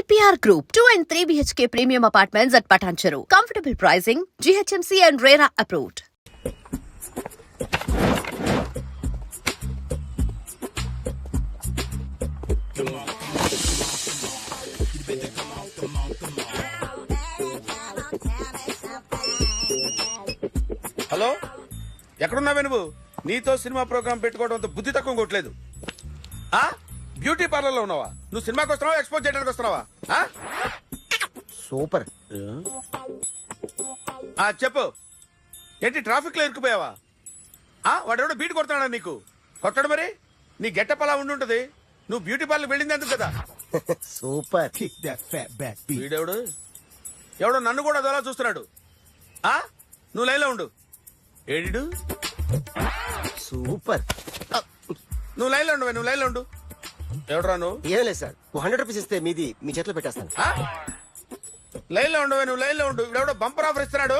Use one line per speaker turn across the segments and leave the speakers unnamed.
EPR Group, 2 and 3 BHK premium apartments at Patancheru. Comfortable pricing, GHMC and RERA approved.
Hello, ఎక్కడున్నావే నువ్వు? నీతో cinema programme పెట్టుకోవడంతో బుద్ధి తక్కువ కొట్టలేదు. బ్యూటీ పార్లర్ లో ఉన్నావా? నువ్వు సినిమాకి వస్తున్నావా, ఎక్స్పోజ్ చేయడానికి వస్తున్నావా?
సూపర్.
చెప్పు, ఏంటి ట్రాఫిక్ లో ఇరుక్కుపోయావా? వాడెవడో బీట్ కొడతాడా నీకు? కొట్టాడు మరి. నీ గెట్టప్ అలా ఉండుంటది. నువ్వు బ్యూటీ పార్లర్ వెళ్ళింది ఎందుకు కదా?
సూపర్.
వీడెవడు? ఎవడో నన్ను కూడా అదోలా చూస్తున్నాడు. నువ్వు లైన్లో ఉండు. ఏడిడు?
సూపర్.
నువ్వు లైన్లో ఉండు, నువ్వు లైన్లో ఉండు. ఎవడరా నువ్వు?
ఏం లేదు సార్, 100 రూపీస్ ఇస్తే మీది మీ చేతిలో పెట్టేస్తాను.
లైన్ లో ఉండు, నువ్వు లైన్ లో ఉండు. ఇవిడెవడో బంపర్ ఆఫర్ ఇస్తున్నాడు.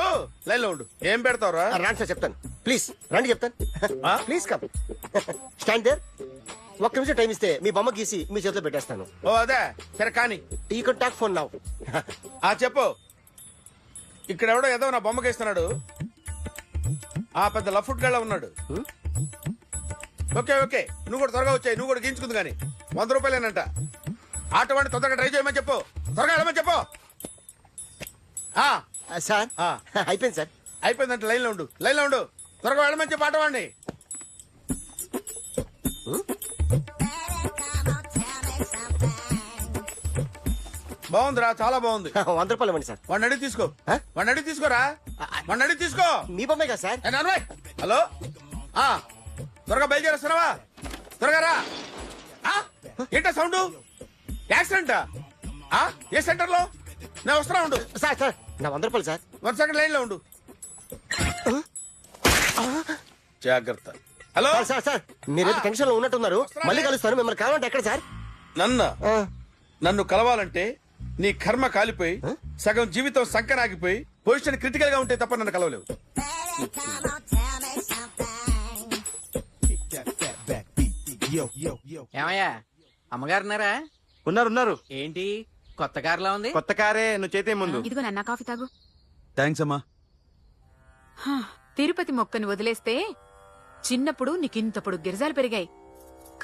లైన్ లో ఉండు. ఏం పెడతావురా?
రాండి సార్, చెప్తాను. ప్లీజ్ రండి, చెప్తాను. Please come. Stand there. ఒక్క నిమిషం టైం ఇస్తే మీ బొమ్మ గీసి మీ చేతిలో పెట్టేస్తాను.
ఓ అదే సరే, కానీ
you can talk phone now.
చెప్పు. ఇక్కడ ఎవడో ఏదో నా బొమ్మకి ఇస్తున్నాడు. పెద్ద లఫుట్ గళ్ళ ఉన్నాడు. ఓకే ఓకే, నువ్వు కూడా త్వరగా వచ్చాయి. నువ్వు కూడా గీంచుకుంది కానీ 100 రూపాయలేనంట. ఆటో వాడిని తొందరగా ట్రై చేయమని చెప్పు. త్వరగా వెళ్ళమని చెప్పు.
సార్ అయిపోయింది సార్.
అయిపోయిందంటే లైన్ లో ఉండు, లైన్ లో ఉండు. త్వరగా వెళ్ళమని చెప్పు ఆటో వాడిని. బాగుందిరా, చాలా బాగుంది.
100 రూపాయలు ఇవ్వండి సార్.
వాడిని అడిగి తీసుకో. వాడిని అడిగి తీసుకోరా. వాడిని అడిగి తీసుకో.
మీ బొమ్మే కదా సార్.
హలో, త్వరగా బయలుదేరేస్తున్నావా? త్వరగా రా. ఏంటా సౌండ్? యాక్సిడెంట్? ఏ సెంటర్ లో? నేను వస్తున్నా ఉండు.
సార్ సార్, నా 100 రూపాయలు సార్.
1 సెకండ్ లైన్ లో ఉండు. జాగ్రత్త. హలో
సార్ సార్, మీరేదో టెన్షన్ లో ఉన్నట్టున్నారు. మళ్ళీ కలుస్తాను. మిమ్మల్ని కావాలంటే ఎక్కడ సార్?
నన్ను కలవాలంటే నీ కర్మ కాలిపోయి సగం జీవితం సంకనాగిపోయి పొజిషన్ క్రిటికల్ గా ఉంటే తప్ప నన్ను కలవలేవు.
ఏమయ్యా, అమ్మగారున్నారా?
ఉన్నారు.
ఏంటి కొత్త కారులా ఉంది?
కొత్త కారే, నువ్వు చేతే ముందు.
ఇదిగో నాన్న, కాఫీ తాగు.
థ్యాంక్స్ అమ్మా.
తిరుపతి మొక్కని వదిలేస్తే చిన్నప్పుడు నీకింతప్పుడు గిరిజాలు పెరిగాయి.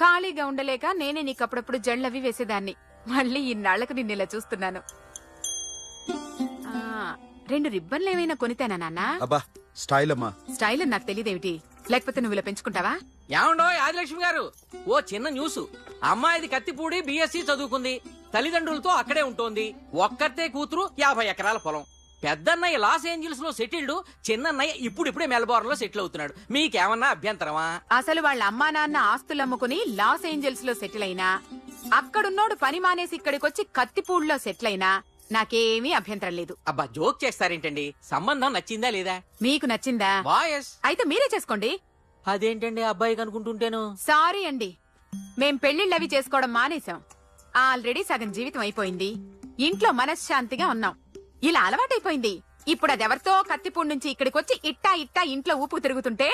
ఖాళీగా ఉండలేక నేనే నీకప్పుడప్పుడు జళ్ళవి వేసేదాన్ని. మళ్ళీ ఇన్నాళ్లకు నిన్నిలా చూస్తున్నాను. 2 రిబ్బన్లు ఏమైనా కొనితేనా నాన్న?
అబ్బా స్టైల్ అమ్మా.
స్టైల్ అని నాకు తెలియదేమిటి? లేకపోతే నువ్వు ఇలా పెంచుకుంటావా?
ఏమండో ఆదిలక్ష్మి గారు, ఓ చిన్న న్యూస్. అమ్మాయిది కత్తిపూడి BSc చదువుకుంది. తల్లిదండ్రులతో అక్కడే ఉంటోంది. ఒక్కతే కూతురు, 50 ఎకరాల పొలం. పెద్దన్నయ్య లాస్ ఏంజల్స్ లో సెటిల్డ్. చిన్నన్నయ్య ఇప్పుడిప్పుడే మెల్బోర్న్ లో సెటిల్ అవుతున్నాడు. మీకేమన్నా అభ్యంతరమా?
అసలు వాళ్ళ అమ్మా నాన్న ఆస్తులమ్ముకుని లాస్ ఏంజల్స్ లో సెటిల్ అయినా, అక్కడున్నోడు పని మానేసి ఇక్కడికొచ్చి కత్తిపూడిలో సెటిల్ అయినా నాకేమీ అభ్యంతరం లేదు.
అబ్బా జోక్ చేస్తారేంటండి? సంబంధం నచ్చిందా లేదా?
మీకు నచ్చిందా?
వాయస్
అయితే మీరే చేసుకోండి.
అదేంటండి అబ్బాయికి అనుకుంటుంటేను?
సారీ అండి, మేం పెళ్లిళ్ళవి చేసుకోవడం మానేశాం. ఆల్రెడీ సగం జీవితం అయిపోయింది. ఇంట్లో మనశ్శాంతిగా ఉన్నాం. ఇలా అలవాటైపోయింది. ఇప్పుడు అదెవరితో కత్తిపూడి నుంచి ఇక్కడికొచ్చి ఇట్టా ఇంట్లో ఊపుకు తిరుగుతుంటే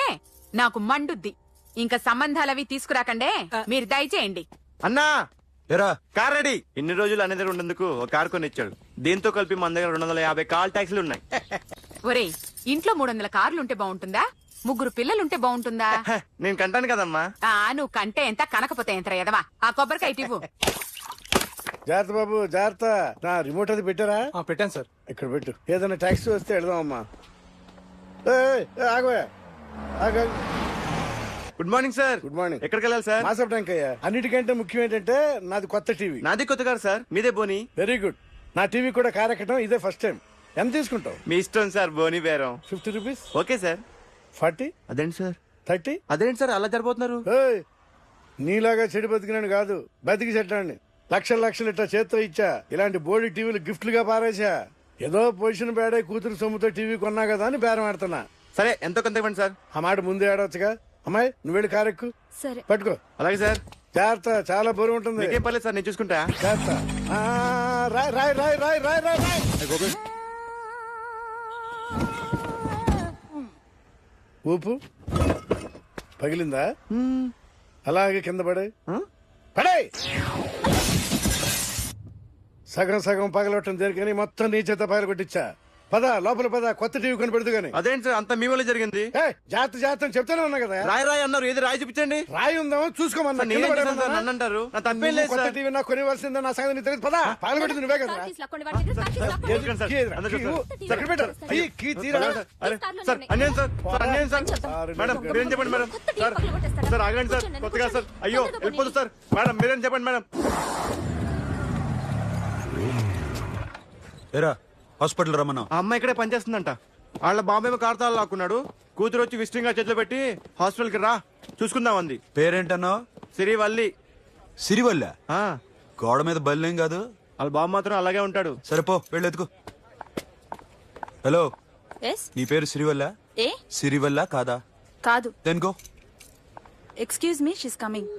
నాకు మండుద్ది. ఇంకా సంబంధాలవి తీసుకురాకండే, మీరు దయచేయండి.
అన్నా ఎరా, కార్ రెడీ. ఇన్ని రోజులు అనే దగ్గర ఉండేందుకు ఒక కార్ కొని ఇచ్చాడు. దీంతో కలిపి మన దగ్గర 250 కాల్ ట్యాక్సీలు ఉన్నాయి.
ఒరేయ్, ఇంట్లో 300 కార్లుంటే బాగుంటుందా? 3 పిల్లలుంటే బాగుంటుందా?
నేను కంటాను కదమ్మా.
నువ్వు కంటే ఎంత, కనకపోతే ఎంత ఎదవా. ఆ కొబ్బరికాయ ఇవ్వు.
జాగ్రత్త బాబు, జాగ్రత్త. నా రిమోట్ అది పెట్టారా?
పెట్టాను సార్.
ఇక్కడ పెట్టు. ఏదైనా ట్యాక్సీ వస్తే వెళదామమ్మా. ఆగోయా.
Good morning sir.
Good morning.
ఎక్కడికి వెళ్ళాలి సార్?
మాసప్ ట్యాంక్ అయ్యా. అన్నిటికంటే ముఖ్యం ఏంటంటే నాది కొత్త టీవీ.
నాది కొత్త కారు సార్. మీదే బోని.
Very good. నా టీవీ కూడా కార్ ఎక్కడం ఇదే ఫస్ట్ టైం. ఎంత తీసుకుంటావు?
మీ ఇష్టం సార్. బోని బేరం.
50 రూపీస్.
Okay sir.
40.
అదేంటి సార్?
30.
అదేంటి సార్ అలా జరిపోతున్నారు?
నీలాగా చెడు బతికినాను కాదు, బతికి చెట్టాన్ని. లక్షలు ఇట్లా చేత్తో ఇచ్చా. ఇలాంటి బోడి టీవీలు గిఫ్ట్లుగా పారేసా. ఏదో పొజిషన్ బేడే కూతురు సొమ్ముతో టీవీ కొన్నా కదా అని బేరం ఆడుతున్నా.
సరే, ఎంతో కొంత ఇవ్వండి సార్.
ఆ మాట ముందే ఆడవచ్చుగా. అమ్మాయి, నువ్వు వెళ్ళి కారెక్కు.
సరే,
పట్టుకో.
అలాగే సార్.
జాగ్రత్త, చాలా బరువు ఉంటుంది.
ఏం పర్లేదు సార్, నేను చూసుకుంటా.
జాగ్రత్త. రాయ్. ఊపు పగిలిందా? అలాగే కింద పడే. సగం సగం పగలొట్టం దేనికని మొత్తం నీ చేత పగలగొట్టించా. పద లోపల పద, కొత్త టీవీ కొని పెడదు గాని.
అదేంటి సార్ అంత మీ వల్ల జరిగింది?
జాగ్రత్త చెప్తానే ఉన్నా కదా.
రాయి అన్నారు, ఏది రాయి చూపించండి.
రాయి ఉందామో చూసుకోమన్నా.
నేనేం చేశాను సార్? నన్ను అంటారు, నా తప్పేం లేదు
కొత్త
సార్.
టీవీ నాకు కొనివ్వాల్సిందే, నా సంగతి నీకు తెలియదు. పద పగలగొట్టింది నువ్వే కదా.
ఎందుకండి సార్? అందరూ చూస్తారు.
ఎక్కడ పెట్టారు? కీ తీరా.
అరే సార్ అన్యాయం సార్, సార్ అన్యాయం సార్. మేడం మీరేం చెప్పండి మేడం. సార్ సార్ ఆగండి సార్, కొత్తగా సార్. అయ్యో వెళ్ళిపోదు సార్. మేడం మీరేం చెప్పండి మేడం.
ఏరా హాస్పిటల్ రమ్మన్నా.
ఆ అమ్మాయి ఇక్కడే పనిచేస్తుందంట. వాళ్ళ బాబేమో కార్తాలు లాక్కున్నాడు. కూతురు వచ్చి విజిటింగ్ గా చేతిలో పెట్టి హాస్పిటల్ కి రా చూసుకుందాం అంది.
పేరేంటన్నావు?
సిరివల్లి.
సిరివల్ల?
ఆ,
గోడ మీద బల్లేం కాదు.
వాళ్ళ బాబు మాత్రం అలాగే ఉంటాడు.
సరిపో వెళ్ళెత్తుకో. హలో,
ఎస్
నీ పేరు సిరివల్ల?
ఏ
సిరివల్ల కాదా?
కాదు.
Then go.
Excuse me, she's coming.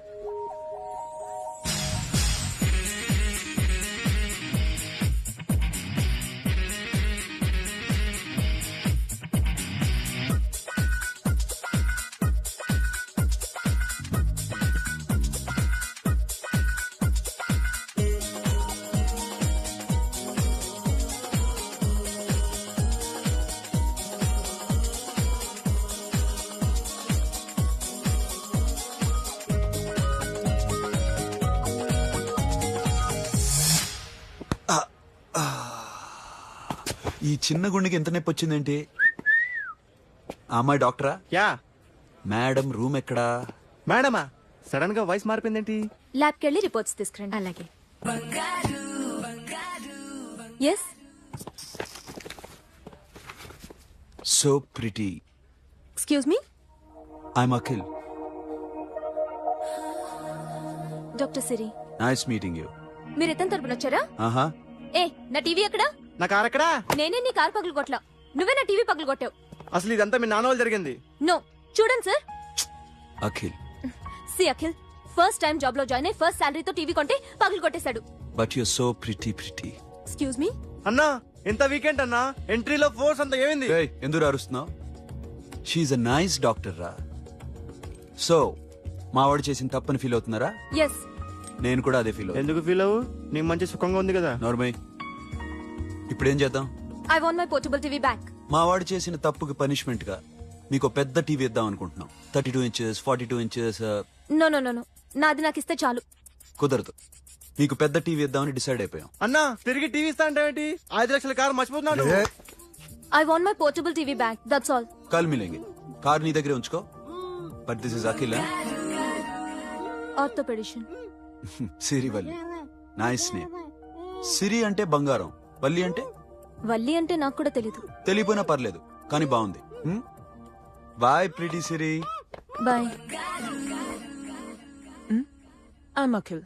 ఈ చిన్న గుండెకి ఎంత నొప్పి వచ్చిందేంటి? ఆ అమ్మాయి డాక్టరా?
యా.
మేడం రూమ్ ఎక్కడా?
మేడమా సడన్ గా వాయిస్ మారిపోయిందేంటి?
ల్యాబ్కి వెళ్ళి రిపోర్ట్స్ తీసుకురండి. అలాగే. Yes
so pretty.
Excuse me,
I'm Akhil.
Doctor Siri.
Nice meeting you.
మీరు ఎత్తని తరపున వచ్చారా?
ఆహా.
ఏ, నా టీవీ ఎక్కడా?
నా కారు ఎక్కడా?
నేనే నీ కార్ పగలు కొట్లా, నువ్వే నా టీవీ పగలు కొట్టావు.
అసలు ఇదంతా మీ నాన్న వాళ్ళు జరిగింది.
నో, చూడండి సార్.
అఖిల్.
సి అఖిల్, ఫస్ట్ టైం జాబ్ లో జాయిన్ అయ్యి ఫస్ట్ శాలరీతో టీవీ కొంటే పగలు కొట్టేశాడు.
But you so pretty.
Excuse me.
అన్నా ఎంత వీకెండ్ అన్నా, ఎంట్రీలో ఫోర్స్ అంతా ఏమైంది?
ఎందుకు అరుస్తున్నావు? షీఈ్ అ నైస్ డాక్టర్ రా. సో మా వాడు చేసిన తప్పని ఫీల్ అవుతున్నారా?
ఎస్.
నేను కూడా అదే ఫీల్ అవుతున్నా.
ఎందుకు ఫీల్ అవ్వు, నీకు మంచి సుఖంగా ఉంది కదా.
నార్మల్. ఇప్పుడేం చేద్దాం?
I want my portable TV back.
మా వాడు చేసిన తప్పుకి పనిష్మెంట్ గా మీకు పెద్ద టీవీ ఇద్దాం అనుకుంటున్నాం. 32 inches, 42 inches.
No no no no, నాది నాకు ఇస్తే చాలు.
కుదరదు. మీకు పెద్ద టీవీ ఇద్దామని డిసైడ్ అయిపోయాం.
అన్నా తిరిగి టీవీ ఇస్తా అంటే ఏంటి? 5 లక్షల కారు మర్చిపోతున్నాడు.
I want my portable TV back, that's all.
కాల్ మిలేంగి. కార్ నీ దగ్గరే ఉంచుకో. But this is Akhil.
Orthopaedician.
Sirivalli. Nice name. Siri అంటే బంగారం, వల్లి అంటే?
వల్లి అంటే నాకు కూడా తెలీదు.
తెలియపోయినా పర్లేదు, కానీ బాగుంది. Bye pretty Siri.
Bye.
I'm Akhil.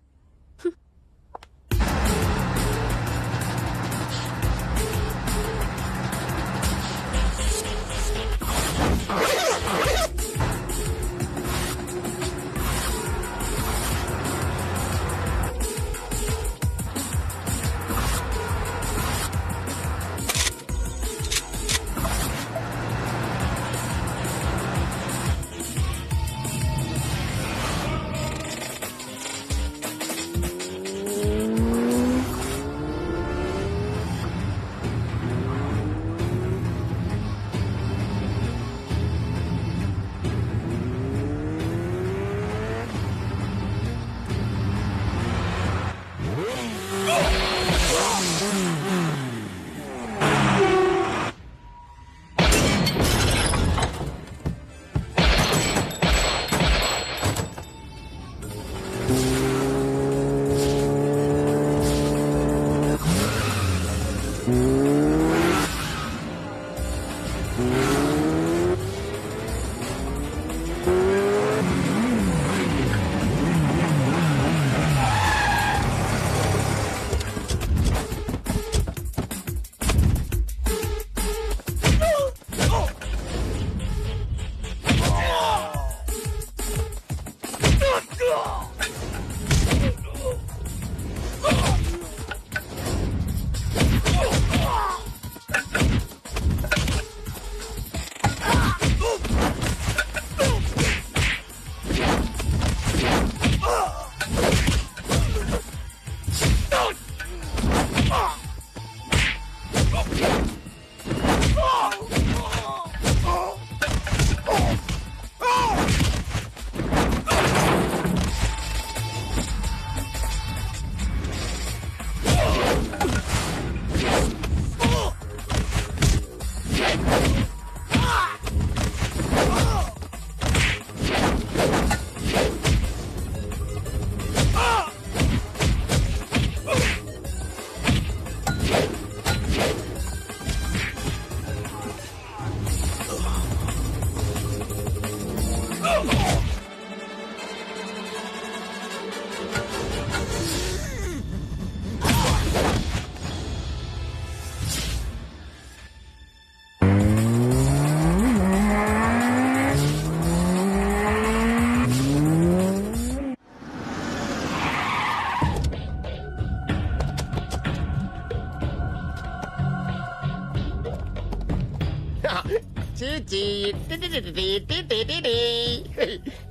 చీచీ.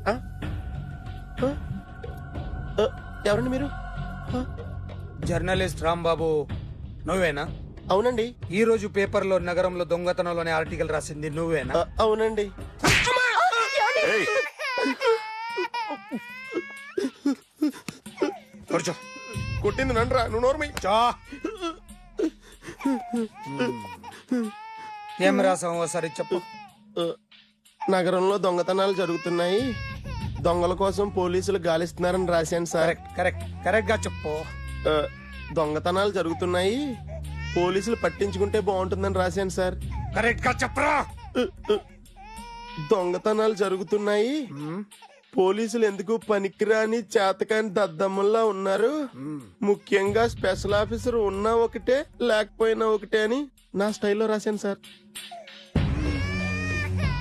ఆ? ఆ? ఆ, ఎవరండి మీరు? ఆ,
జర్నలిస్ట్ రాంబాబు నువ్వేనా?
అవునండి.
ఈ రోజు పేపర్లో నగరంలో దొంగతనంలోనే ఆర్టికల్ రాసింది నువ్వేనా?
అవునండి.
కూర్చో.
కొట్టింది నండ్రా, నువ్వు నోర్మి.
చా. ఏం రాసావు ఒకసారి చెప్పు.
నగరంలో దొంగతనాలు జరుగుతున్నాయి, దొంగల కోసం పోలీసులు గాలిస్తున్నారని రాశాను సార్.
కరెక్ట్ గా చెప్పు.
దొంగతనాలు జరుగుతున్నాయి, పోలీసులు పట్టించుకుంటే బాగుంటుందని రాశాను సార్.
కరెక్ట్ గా చెప్పరా.
దొంగతనాలు జరుగుతున్నాయి, పోలీసులు ఎందుకు పనికిరాని చేతకాని దద్దమ్మల్లా ఉన్నారు, ముఖ్యంగా స్పెషల్ ఆఫీసర్ ఉన్నా ఒకటే లేకపోయినా ఒకటే అని నా స్టైల్లో రాశాను సార్.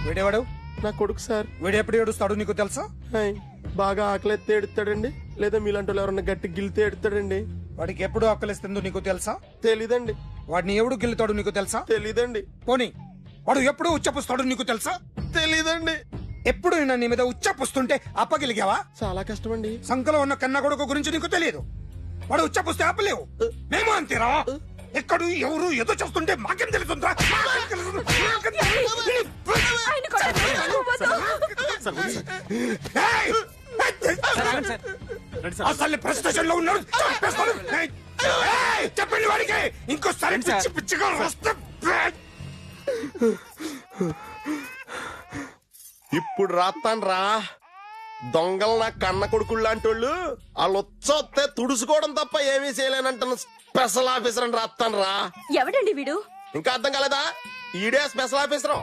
వీడేవాడు?
నా కొడుకు సార్.
వీడు ఎప్పుడు ఏడుస్తాడు నీకు తెలుసా?
హాయ్, బాగా ఆకలిస్తే ఎడుతాడండి, లేదా మీలాంటి వాళ్ళు ఎవరన్నా గట్టి గిలితే ఎడుతాడండి.
వాడికి ఎప్పుడు ఆకలిస్తుందో నీకు తెలుసా?
తెలీదండి.
వాడిని ఎవడు గిల్లుతాడు నీకు తెలుసా?
తెలీదండి.
పోనీ వాడు ఎప్పుడు ఉచ్చపుస్తాడు నీకు తెలుసా?
తెలీదండి.
ఎప్పుడు నేను నీ మీద ఉచ్చపుస్తుంటే అప్పగిలిగావా?
చాలా కష్టమండి.
సంకలో ఉన్న కన్న కొడుకు గురించి నీకు తెలియదు. వాడు ఉచ్చపుస్తే ఆపలేవు. మేము అంతేరా. ఎక్కడు ఎవరు ఏదో చేస్తుంటే మాకేం తెలుస్తుందా? అసలు ప్రెస్ స్టేషన్ లో ఉన్నాడు. చెప్పండి వాడికి ఇంకోసారి పిచ్చి పిచ్చిగా వస్తే.
ఇప్పుడు రాత్తాను రా. దొంగలు నా కన్న కొడుకులు లాంటి వాళ్ళు వాళ్ళు వచ్చొస్తే తుడుచుకోవడం తప్ప ఏమీ చేయలేనంటున్న స్పెషల్ ఆఫీసర్ అని రాత్తాను రా.
ఎవడండి వీడు?
ఇంకా అర్థం కాలేదా? ఈడే స్పెషల్ ఆఫీసర్.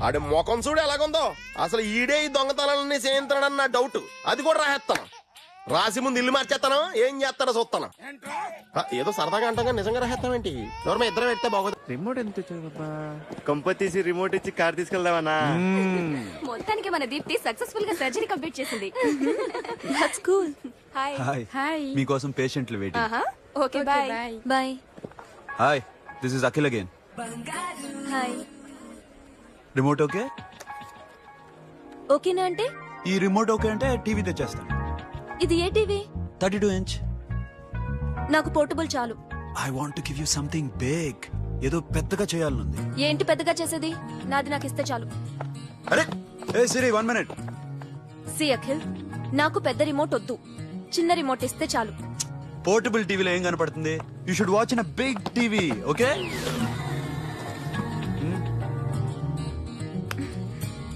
ఆడి ముఖం చూడు ఎలాగుందో. అసలు ఈడే ఈ దొంగతనాలన్నీ చేయించాడని నా డౌట్. అది కూడా రాసేస్తాను. రాసి ముందు ఇల్లు మార్చేస్తాను, ఏం చేస్తాడో చూస్తాను. ఏదో సరదాగా అంటాగా నిజంగా రాసేస్తామేంటి? ఎవరు ఇద్దరు పెడితే బాగోదు.
రిమోట్ ఎంత కంప తీసి రిమోట్ ఇచ్చి కార్ తీసుకెళ్దామన్నా.
మొత్తానికి మన దీప్తి సక్సెస్ఫుల్ గా సర్జరీ కంప్లీట్ చేసింది. That's cool. హాయ్.
హాయ్. మీకోసం పేషెంట్లు waiting.
Okay bye. Bye.
Hi, this is Akhil again.
Hi.
Remote okay?
ఓకేనా అంటే?
ఈ రిమోట్ ఓకే అంటే టీవీ తెచ్చేస్తాను.
ఇది ఏ టీవీ?
32 inch.
నాకు పోర్టబుల్ చాలు.
I want to give you something big. ఏదో పెద్దగా చేయాలనుంది.
ఏంటి పెద్దగా చేసేది? నాది నాకు ఇస్తే చాలు.
అరే ఏ సిరి 1 minute.
సి అఖిల్, నాకు పెద్ద రిమోట్ వద్దు, చిన్న రిమోట్ ఇస్తే చాలు.
పోర్టబుల్ టీవీలో ఏం కనపడుతుంది? You should watch in a big TV, okay?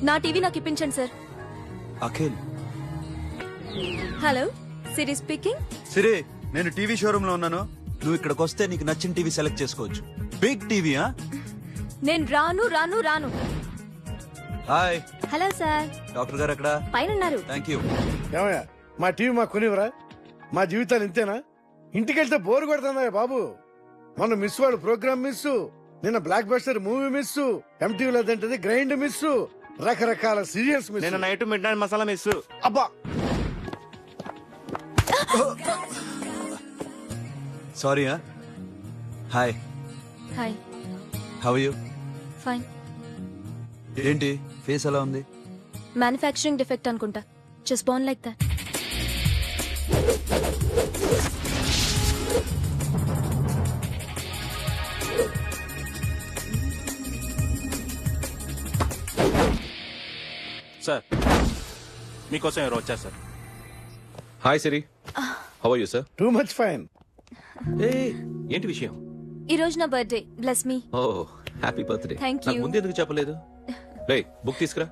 నా టీవీ నాకు ఇప్పించండి sir.
Akhil.
Hello, Siri speaking.
Siri, నేను టీవీ షోరూమ్ లో ఉన్నాను. నువ్వు ఇక్కడికి వస్తే నీకు నచ్చిన టీవీ సెలెక్ట్ చేసుకోవచ్చు. Big TV.
నేను రాను రాను రాను.
హాయ్.
Hello sir.
డాక్టర్ గారు ఎక్కడ?
పైన ఉన్నారు.
Thank you.
ఏమయ్యా, మా టీవీ మాకు కొనివరా? మా జీవితాలు ఇంతేనా? ఇంటికెళ్తే బోరు కొడుతుందా బాబు? మొన్న మిస్ వాళ్ళు ప్రోగ్రామ్ మిస్, నిన్న బ్లాక్ బస్టర్ మూవీ మిస్, ఎంటీవీలో తింటది గ్రైండ్ మిస్, రకరకాల సీరియల్స్ మిస్.
నేను night midnight masala miss.
అబ్బా,
sorry. Hi.
Hi.
How you?
Fine.
ఏంటి ఫేస్ ఎలా ఉంది?
మ్యానుఫ్యాక్చరింగ్ డిఫెక్ట్ అనుకుంటా. Just born like that.
Sir మీకోసం ఎవరు వచ్చారు sir?
Hi Siri, how are you sir?
Too much fine.
ఏంటి విషయం?
ఈ రోజు నా birthday. Bless me.
Oh happy birthday.
Thank you.
నాకు ముందు ఎందుకు చెప్పలేదు? లే బుక్ తీసుకురా.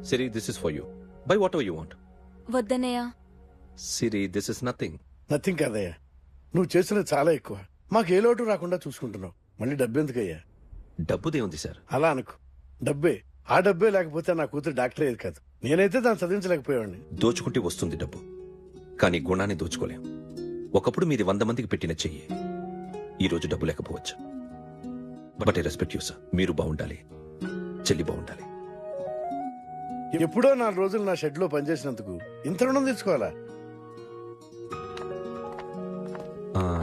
Siri, this is for you. Buy whatever you want.
వద్దనయ్యా.
Siri, this is nothing.
Nothing కాదయ్యా, నువ్వు చేసినది చాలా ఎక్కువ. మాకు ఏ లోటు రాకుండా చూసుకుంటున్నావు. మళ్ళీ డబ్బు ఎందుకయ్యా?
డబ్బుదే ఉంది సార్.
అలా అనుకో, డబ్బే. ఆ డబ్బే లేకపోతే నా కూతురు డాక్టర్ అయ్యేది కాదు. నేనైతే దాన్ని చదివించలేకపోయాడిని.
దోచుకుంటే వస్తుంది డబ్బు, కానీ గుణాన్ని దోచుకోలేం. ఒకప్పుడు మీది 100 మందికి పెట్టిన చెయ్యి ఈ రోజు డబ్బు లేకపోవచ్చు. But I respect you sir. మీరు బాగుండాలి, చెల్లి బాగుండాలి.
ఎప్పుడో 4 రోజులు నా షెడ్ లో పనిచేసినందుకు ఇంత రుణం తెచ్చుకోవాలా?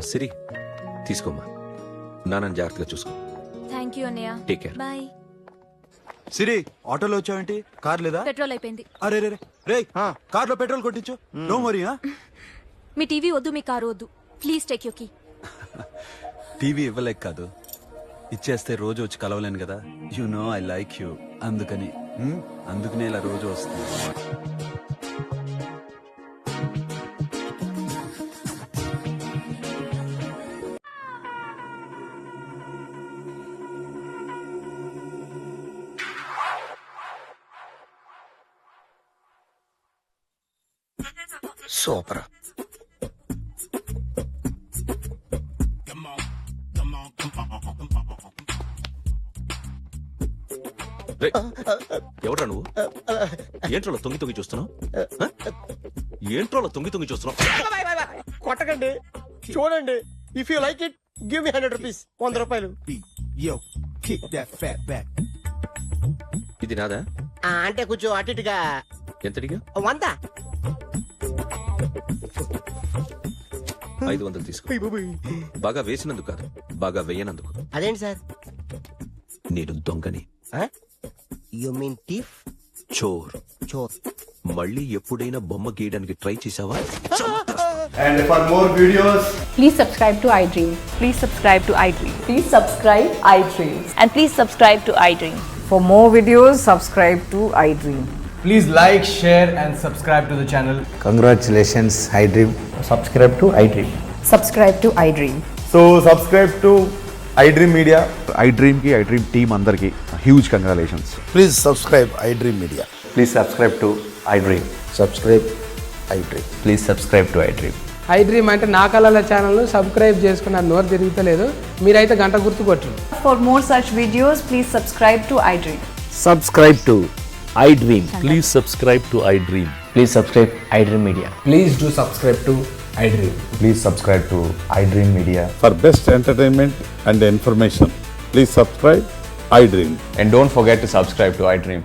సిరి, తీసుకోమ్మా. నాన్నని జాగ్రత్తగా చూసుకో.
థ్యాంక్ థ్యాంక్ యూ అన్నయ్య.
Take care.
బాయ్.
సిరి ఆటోలో వచ్చావేంటి? కార్ లేదా?
పెట్రోల్ అయిపోయింది.
అరే రే రే కార్ లో పెట్రోల్ కొట్టించు. No worry.
మీ టీవీ వద్దు, మీ కారు వద్దు. Please take you key.
TV ఇవ్వలేక కాదు, ఇచ్చేస్తే రోజు వచ్చి కలవలేను కదా. You know I like you, అందుకనే ఇలా రోజు వస్తుంది.
సూపర్.
ఎవడ్రా నువ్వు? ఏంట్రోలో తొంగి తొంగి చూస్తున్నావు? ఏంట్రోలో తొంగి తొంగి చూస్తున్నావు?
కొట్టకండి, చూడండి. If you like it give me 100 rupees. 100 రూపాయలు.
ఇది నాదా?
అంటే కొంచెం అటు ఇటుగా.
ఎంతడిగా?
100.
500 తీసుకో. బాగా వేసినందుకు కాదు, బాగా వేయనందుకు.
అదేంటి సార్?
నేను దొంగని.
You mean thief?
చోర్.
చోర్.
మళ్ళీ ఎప్పుడైనా బొమ్మ గీయడానికి ట్రై చేసావా?
And for more videos,
Please subscribe to iDream. Please subscribe to iDream.
Please subscribe iDream.
And please subscribe to iDream.
For more videos, subscribe to iDream.
please like, share, and subscribe to the channel.
Congratulations, iDream.
Subscribe to iDream.
Subscribe to iDream.
So subscribe to iDream Media.
iDream ki iDream team andarki huge congratulations.
Please subscribe iDream media.
Please subscribe to iDream.
Subscribe iDream.
Please subscribe to iDream.
iDream అంటే నా కళల channel subscribe చేసుకున్న నోరు తిరుగుతలేదు. మీరైతే గంట గుర్తు కొట్టండి. For more such videos, please subscribe to iDream.
Subscribe to iDream.
Please subscribe to iDream.
Please subscribe iDream Media.
Please do subscribe to iDream.
Please subscribe to iDream Media.
For best entertainment and information, please subscribe iDream.
And don't forget to subscribe to iDream.